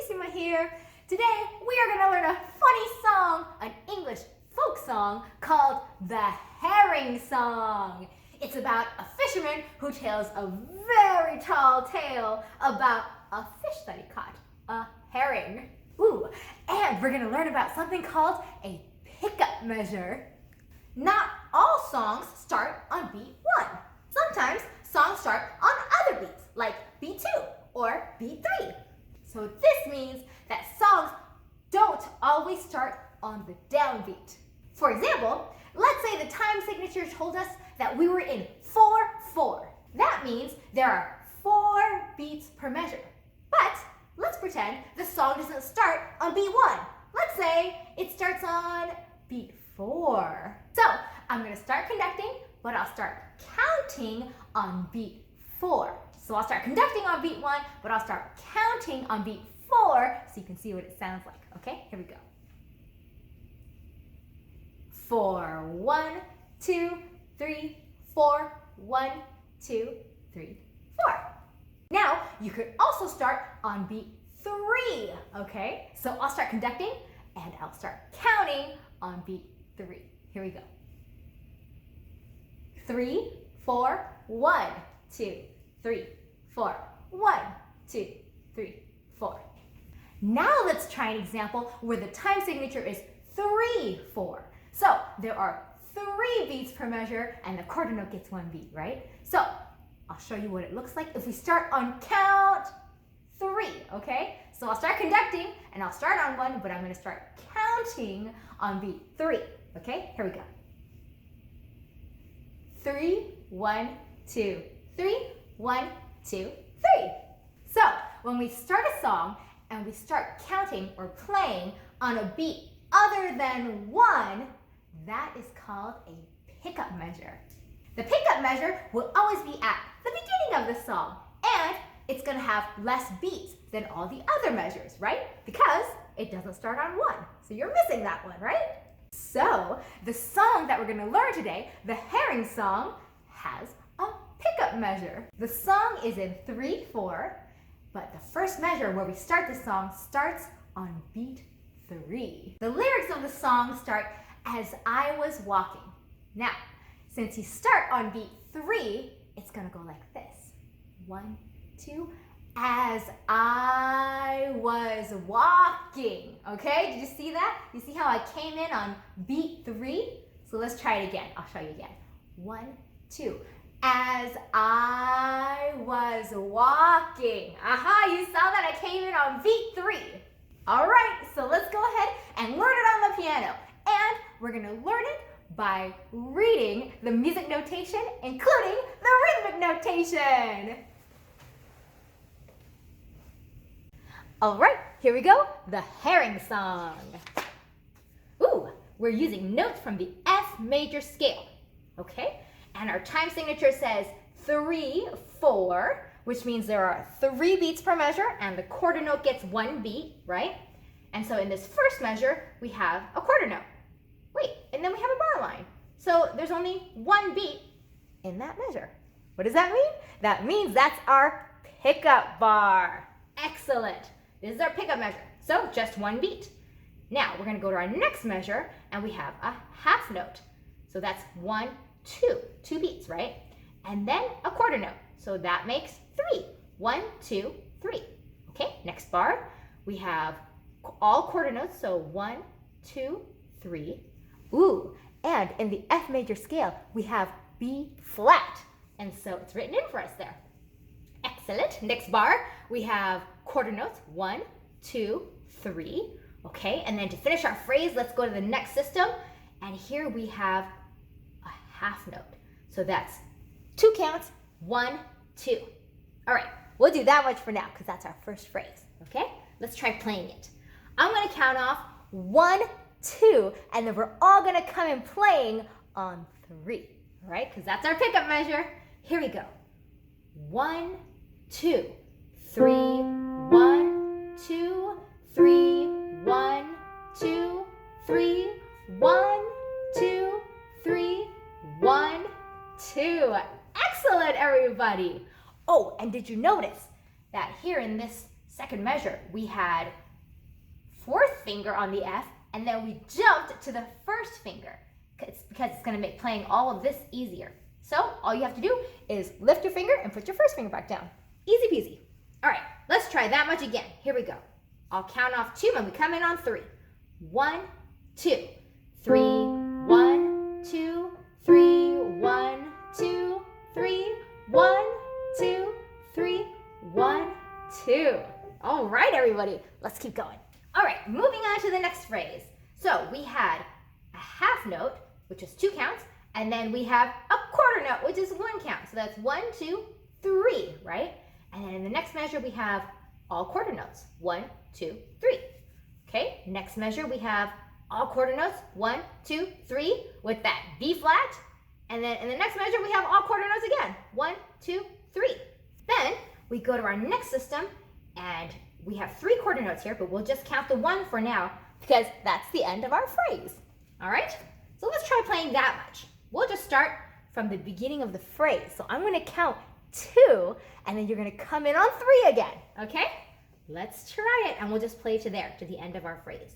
Prestissima here. Today we are going to learn a funny song, an English folk song called the Herring Song. It's about a fisherman who tells a very tall tale about a fish that he caught, a herring. Ooh, and we're going to learn about something called a pickup measure. Not all songs start on beat 1. Sometimes songs start on other beats, like beat 2 or beat 3. So this means that songs don't always start on the downbeat. For example, let's say the time signature told us that we were in 4/4. That means there are 4 beats per measure. But let's pretend the song doesn't start on beat 1. Let's say it starts on beat 4. So I'm going to start conducting, but I'll start counting on beat 4. So I'll start conducting on beat 1, but I'll start counting on beat 4 so you can see what it sounds like. Okay, here we go. 4, 1, 2, 3, 4, 1, 2, 3, 4. Now, you could also start on beat 3, okay? So I'll start conducting and I'll start counting on beat 3. Here we go. 3, 4, 1, 2, 3, 4, 1, 2, 3, 4. Now let's try an example where the time signature is 3/4. So there are 3 beats per measure and the quarter note gets 1 beat, right? So I'll show you what it looks like if we start on count 3, okay? So I'll start conducting and I'll start on 1, but I'm going to start counting on beat 3, okay? Here we go. 3, 1, 2, 3, 1, 2, 3. So when we start a song and we start counting or playing on a beat other than 1, that is called a pickup measure. The pickup measure will always be at the beginning of the song, and it's going to have less beats than all the other measures, right? Because it doesn't start on 1. So you're missing that one, right? So the song that we're going to learn today, the Herring Song, has a pickup measure. The song is in 3/4, but the first measure where we start the song starts on beat 3. The lyrics of the song start, "As I was walking." Now, since you start on beat 3, it's going to go like this. 1, 2, as I was walking. Okay, did you see that? You see how I came in on beat 3? So let's try it again. I'll show you again. 1, 2, as I was walking. Aha, you saw that I came in on beat 3. All right, so let's go ahead and learn it on the piano. And we're going to learn it by reading the music notation, including the rhythmic notation. All right, here we go, the Herring Song. Ooh, we're using notes from the F major scale, okay? And our time signature says 3/4, which means there are 3 beats per measure and the quarter note gets 1 beat, right? And so in this first measure, we have a quarter note. Wait, and then we have a bar line. So there's only 1 beat in that measure. What does that mean? That means that's our pickup bar. Excellent. This is our pickup measure. So just 1 beat. Now we're going to go to our next measure and we have a half note. So that's 1, 2. 2 beats, right? And then a quarter note. So that makes 3. 1, 2, 3. Okay, next bar. We have all quarter notes. So 1, 2, 3. Ooh, and in the F major scale, we have B flat. And so it's written in for us there. Excellent. Next bar, we have quarter notes. 1, 2, 3. Okay, and then to finish our phrase, let's go to the next system. And here we have a half note. So that's 2 counts, 1, 2. All right, we'll do that much for now because that's our first phrase. Okay, let's try playing it. I'm going to count off 1, 2, and then we're all going to come in playing on 3. All right, because that's our pickup measure. Here we go. 1, 2, 3, 1, 2, 3, 1, 2, 3, 1, 2, 3, 1, 2. Excellent, everybody. Oh, and did you notice that here in this second measure, we had fourth finger on the F, and then we jumped to the first finger because it's going to make playing all of this easier. So all you have to do is lift your finger and put your first finger back down. Easy peasy. All right, let's try that much again. Here we go. I'll count off 2 when we come in on 3. 1, 2, 3, 1, 2, 3, 1, 2, 3, 1, 2, 3, 1, 2. All right, everybody, let's keep going. All right, moving on to the next phrase. So we had a half note, which is 2 counts, and then we have a quarter note, which is 1 count. So that's 1, 2, 3, right? And then in the next measure, we have all quarter notes. 1, 2, 3. Okay, next measure, we have all quarter notes. 1, 2, 3 with that B flat. And then in the next measure, we have all quarter notes again. 1, 2, 3. Then we go to our next system, and we have 3 quarter notes here, but we'll just count the 1 for now because that's the end of our phrase. All right, so let's try playing that much. We'll just start from the beginning of the phrase. So I'm going to count 2, and then you're going to come in on 3 again, okay? Let's try it, and we'll just play to there, to the end of our phrase.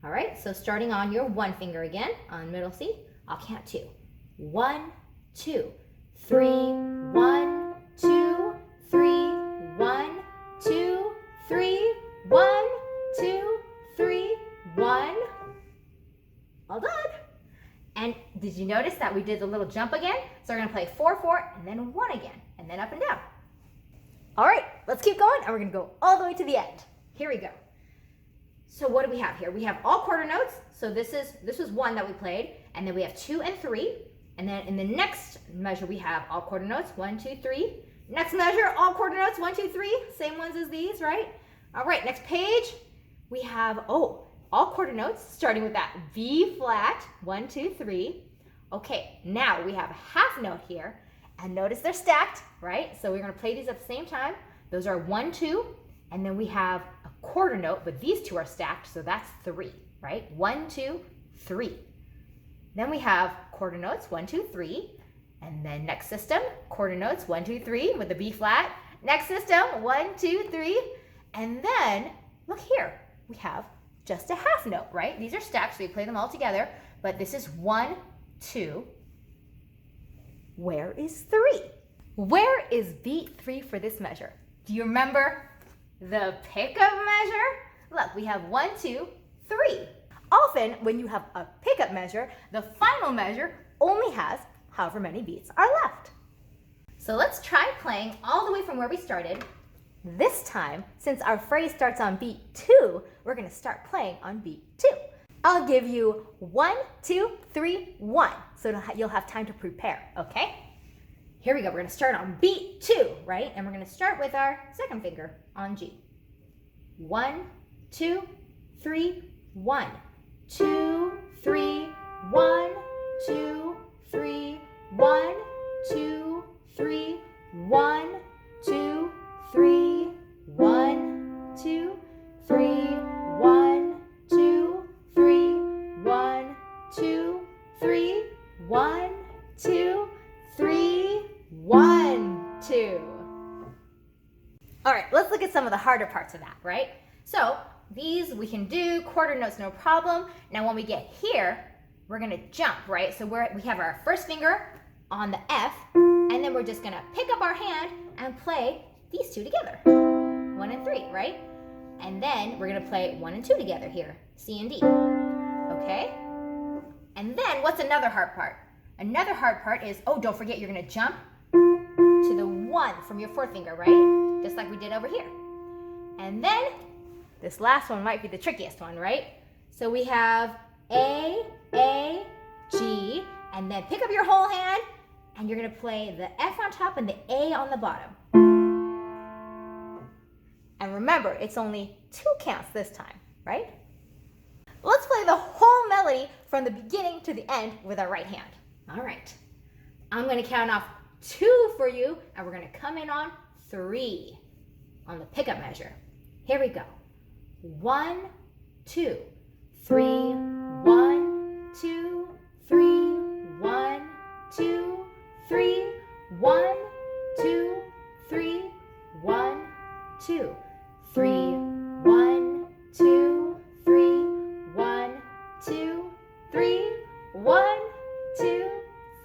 All right, so starting on your 1 finger again, on middle C, I'll count 2. 1, 2, 3, 1, 2, 3, 1, 2, 3, 1, 2, 3, 1. All done. And did you notice that we did the little jump again? So we're gonna play 4, 4, and then 1 again, and then up and down. All right, let's keep going, and we're gonna go all the way to the end. Here we go. So what do we have here? We have all quarter notes. So this was 1 that we played, and then we have 2 and 3. And then in the next measure, we have all quarter notes, 1, 2, 3. Next measure, all quarter notes, 1, 2, 3. Same ones as these, right? All right, next page, we have, all quarter notes, starting with that B flat, 1, 2, 3. Okay, now we have a half note here, and notice they're stacked, right? So we're gonna play these at the same time. Those are 1, 2, and then we have a quarter note, but these 2 are stacked, so that's 3, right? 1, 2, 3. Then we have quarter notes, 1, 2, 3. And then next system, quarter notes, 1, 2, 3 with the B flat. Next system, 1, 2, 3. And then, look here, we have just a half note, right? These are stacked, so we play them all together. But this is 1, 2. Where is 3? Where is beat 3 for this measure? Do you remember the pickup measure? Look, we have 1, 2, 3. Often, when you have a pickup measure, the final measure only has however many beats are left. So let's try playing all the way from where we started. This time, since our phrase starts on beat 2, we're going to start playing on beat 2. I'll give you 1, 2, 3, 1, so you'll have time to prepare, okay? Here we go. We're going to start on beat 2, right? And we're going to start with our second finger on G. 1, 2, 3, 1. 2, 3, 1, 2, 3, 1, 2, 3, 1, 2, 3, 1, 2, 3, 1, 2, 3, 1, 2, 3, 1, 2, 3, 1, 2. All right, let's look at some of the harder parts of that, right? So these we can do, quarter notes, no problem. Now when we get here, we're gonna jump, right? So we have our first finger on the F, and then we're just gonna pick up our hand and play these 2 together. 1 and 3, right? And then we're gonna play 1 and 2 together here, C and D, okay? And then what's another hard part? Another hard part is, don't forget you're gonna jump to the 1 from your 4th finger, right? Just like we did over here. And then this last one might be the trickiest one, right? So we have A, G, and then pick up your whole hand, and you're gonna play the F on top and the A on the bottom. And remember, it's only 2 counts this time, right? Let's play the whole melody from the beginning to the end with our right hand. All right, I'm gonna count off 2 for you, and we're gonna come in on 3 on the pickup measure. Here we go. 1, 2, 3, 1, 2, 3, 1, 2, 3, 1, 2, 3, 1, 2, 3, 1, 2, 3, 1, 2, 3, 1, 2,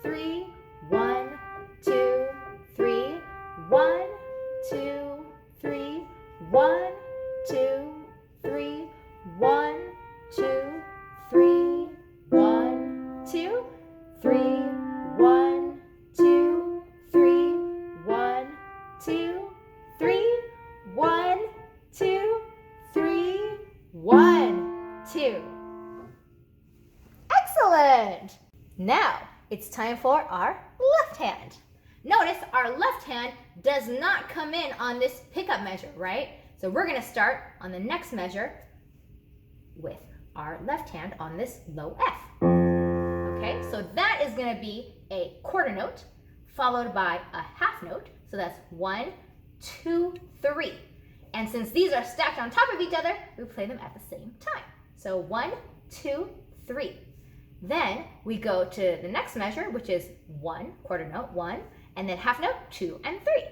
3, 1, 2, 3, 1, 2, 3, 1, 2, 3, 1, 2, 3, 1, 2, 3, 1, 2, 3, 1, 2, 3, 1, 2, 3, 1, 2. Excellent! Now it's time for our left hand. Notice our left hand does not come in on this pickup measure, right? So we're going to start on the next measure with our left hand on this low F. Okay, so that is going to be a quarter note followed by a half note. So that's 1, 2, 3. And since these are stacked on top of each other, we play them at the same time. So 1, 2, 3. Then we go to the next measure, which is 1, quarter note 1, and then half note 2 and 3.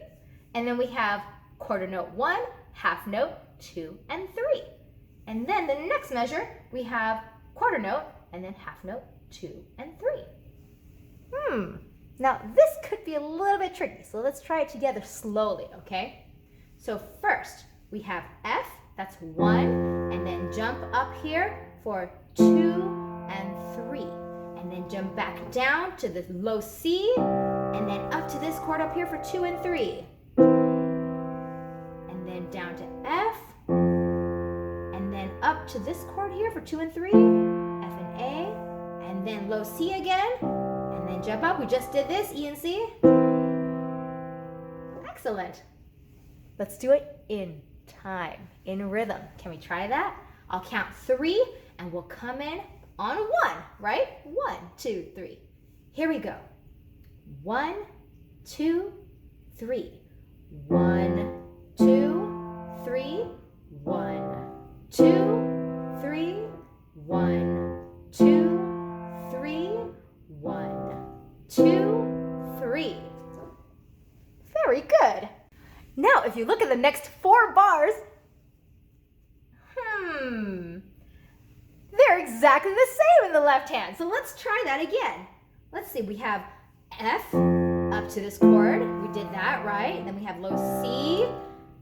And then we have quarter note 1, half note 2 and 3. And then the next measure, we have quarter note and then half note 2 and 3. Now this could be a little bit tricky, so let's try it together slowly, okay? So first, we have F, that's 1, and then jump up here for 2 and 3. And then jump back down to the low C, and then up to this chord up here for 2 and 3. And then down to F, and then up to this chord here for 2 and 3, F and A, and then low C again, and then jump up. We just did this, E and C. Excellent. Let's do it in time, in rhythm. Can we try that? I'll count 3, and we'll come in on 1, right? 1, 2, 3. Here we go. 1, 2, 3. 1, 2, 3. 1, 2, 3. 1, 2, 3. 1, 2, 3. Very good. Now, if you look at the next 4 bars, they're exactly the same in the left hand. So let's try that again. Let's see, we have F up to this chord. We did that, right? Then we have low C,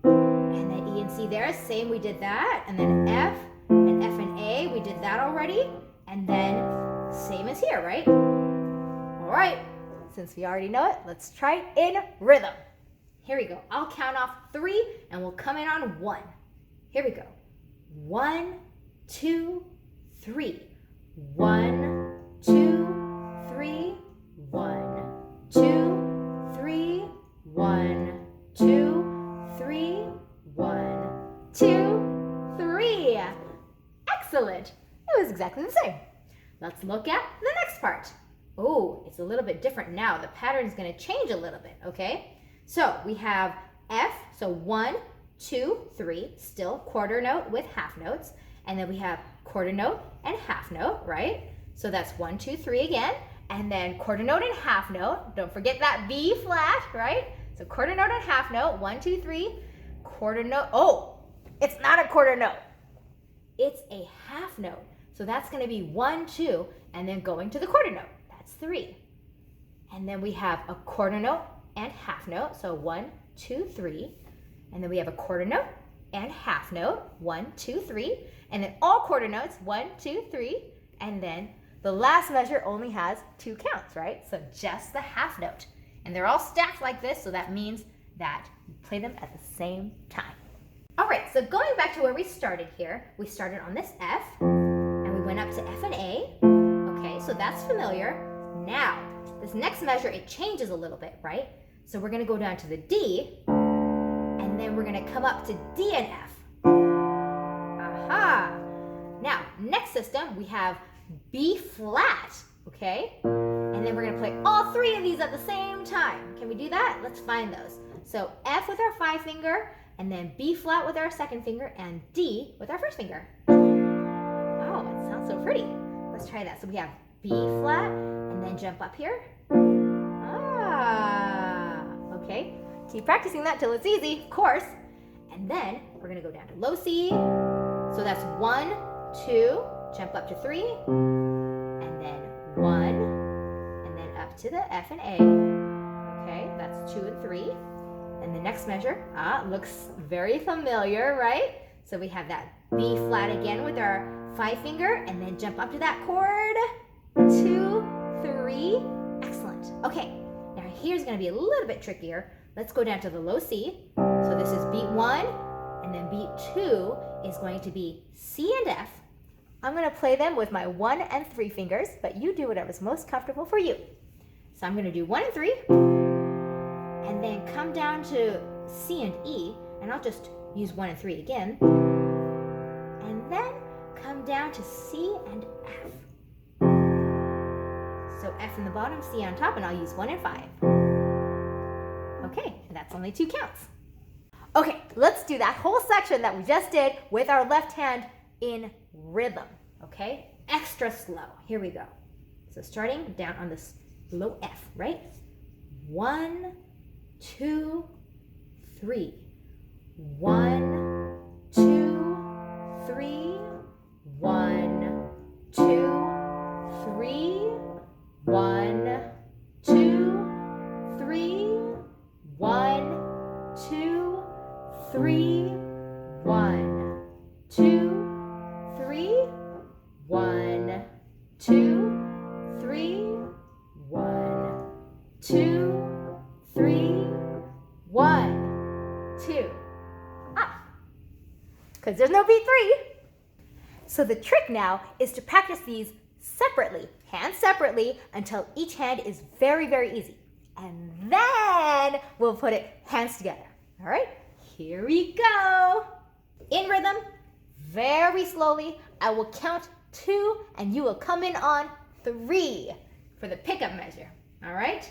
and then E and C there. Same, we did that. And then F and A, we did that already. And then same as here, right? All right, since we already know it, let's try it in rhythm. Here we go. I'll count off 3, and we'll come in on 1. Here we go. 1, 2, 3. 1, 2, 3. 1, 2, 3. 1, 2, 3. 1, 2, 3. Excellent. It was exactly the same. Let's look at the next part. Oh, it's a little bit different now. The pattern is going to change a little bit, okay? So we have F, so 1, 2, 3, still quarter note with half notes. And then we have quarter note and half note, right? So that's 1, 2, 3 again. And then quarter note and half note. Don't forget that B flat, right? So quarter note and half note, 1, 2, 3. Quarter note, oh, it's not a quarter note. It's a half note. So that's going to be 1, 2, and then going to the quarter note. That's 3. And then we have a quarter note and half note. So 1, 2, 3. And then we have a quarter note and half note. 1, 2, 3. And then all quarter notes. 1, 2, 3. And then the last measure only has 2 counts, right? So just the half note. And they're all stacked like this, so that means that you play them at the same time. All right, so going back to where we started here, we started on this F, and we went up to F and A. Okay, so that's familiar. Now, this next measure, it changes a little bit, right? So we're gonna go down to the D, and then we're gonna come up to D and F. Aha! Now, next system, we have B flat, okay? And then we're gonna play all 3 of these at the same time. Can we do that? Let's find those. So F with our 5 finger, and then B flat with our 2nd finger, and D with our 1st finger. Oh, it sounds so pretty. Let's try that. So we have B flat, and then jump up here. Ah, okay. Keep practicing that till it's easy, of course. And then we're gonna go down to low C. So that's 1, 2, jump up to 3, and then 1, and then up to the F and A. Okay, that's 2 and 3. And the next measure, looks very familiar, right? So we have that B flat again with our 5 finger, and then jump up to that chord. 2, 3, excellent. Okay, now here's gonna be a little bit trickier. Let's go down to the low C. So this is beat 1, and then beat 2 is going to be C and F. I'm gonna play them with my 1 and 3 fingers, but you do whatever's most comfortable for you. So I'm gonna do 1 and 3, and then come down to C and E, and I'll just use 1 and 3 again. And then come down to C and F. So F in the bottom, C on top, and I'll use 1 and 5. Okay, and that's only 2 counts. Okay, let's do that whole section that we just did with our left hand in rhythm, okay? Extra slow. Here we go. So starting down on this low F, right? 1, 2, 3. 1, 2, 3. 1, 2, 3. 1, 2, 3. 1, 2, 3. 1, 2, 3. 1, 2, 3. 1, 2, 3. 1, 2. Up. Because there's no beat 3. So the trick now is to practice these separately, hands separately, until each hand is very, very easy. And then we'll put it hands together. All right, here we go. In rhythm, very slowly, I will count 2 and you will come in on 3 for the pickup measure. All right,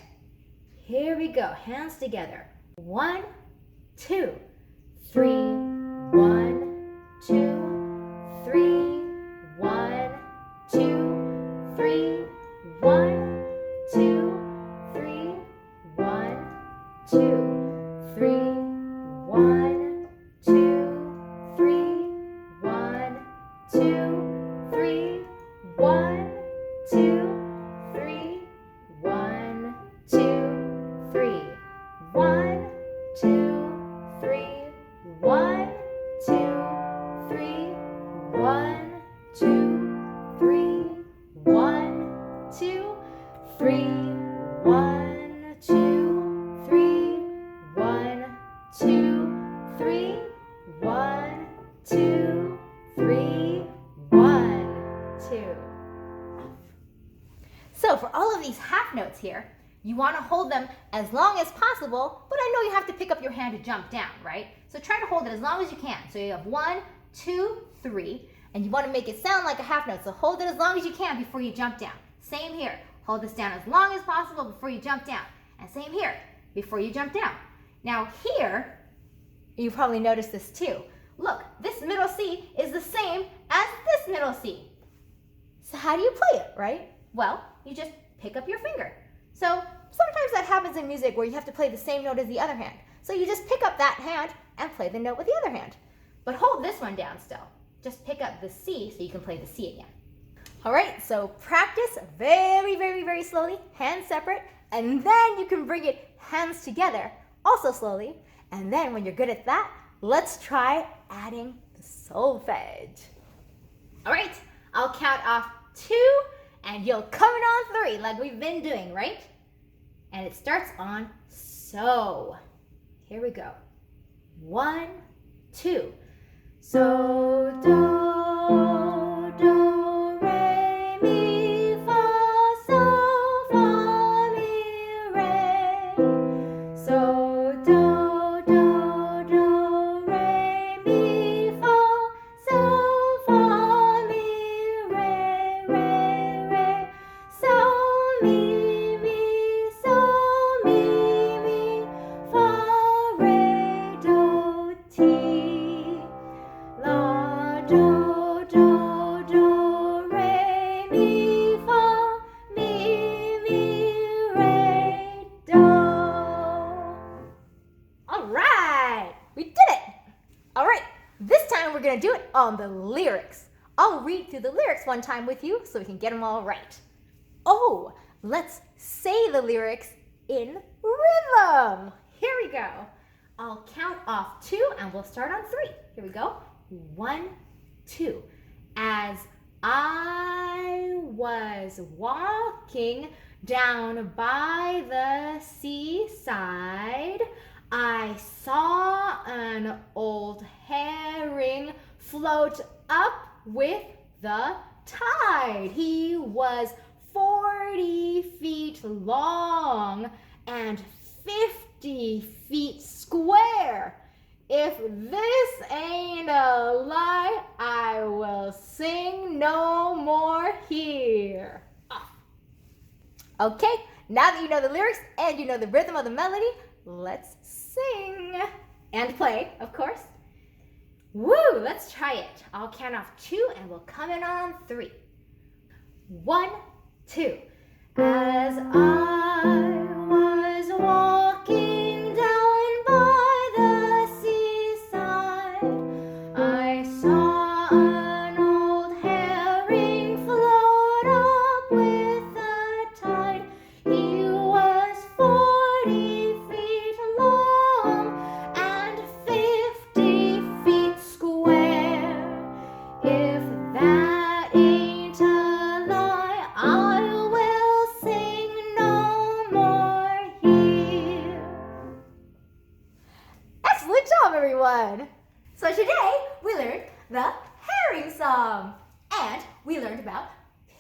here we go, hands together. 1, 2, 3. 1, 2, 3. 1, 2, 3. 1, 2, 3. 1, 2, 3. 1, 2, 3. 1, 2, 3. 1, 2, 3. 1, 2, 3. 1, 2, 3. 1, 2, 3. 1, 2, 3. 1, 2, 3. 1, 2, 3. 1, 2, 3. 1, 2, 3. 1, 2. So for all of these half notes here, you want to hold them as long as possible, but I know you have to pick up your hand to jump down, right? So try to hold it as long as you can. So you have 1, 2, 3, and you want to make it sound like a half note, so hold it as long as you can before you jump down. Same here. Hold this down as long as possible before you jump down. And same here, before you jump down. Now here, you probably noticed this too. Look, this middle C is the same as this middle C. So how do you play it, right? Well, you just pick up your finger. So sometimes that happens in music where you have to play the same note as the other hand. So you just pick up that hand and play the note with the other hand. But hold this one down still. Just pick up the C so you can play the C again. All right, so practice very, very, very slowly, hands separate, and then you can bring it hands together, also slowly. And then when you're good at that, let's try adding the solfege. All right, I'll count off 2, and you'll come in on 3 like we've been doing, right? And it starts on so. Here we go. 1, 2. So, do, do, re, mi, fa, sol, fa, mi, re. So, do, do, do, re, mi, fa, sol, fa, mi, re, re, re. Sol, mi, sol, mi, fa, re, do, ti. La, do. we're gonna do it on the lyrics. I'll read through the lyrics one time with you so we can get them all right. Oh, let's say the lyrics in rhythm. Here we go. I'll count off 2 and we'll start on 3. Here we go. 1, 2. As I was walking down by the seaside, I saw an old herring float up with the tide. He was 40 feet long and 50 feet square. If this ain't a lie, I will sing no more here. Okay, now that you know the lyrics and you know the rhythm of the melody, let's sing. And play, of course. Woo, let's try it. I'll count off 2 and we'll come in on 3. 1, 2. As I was walking down by the seaside, I saw an old herring float up with the tide. He was 40 feet long and 50 feet square. If that ain't a lie, I will sing no more here. Excellent job, everyone! So today we learned the herring song and we learned about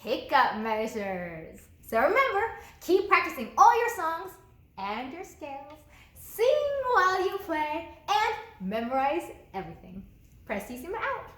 pickup measures. So remember, keep practicing all your songs and your scales. Sing while you play and memorize everything. Prestissima out.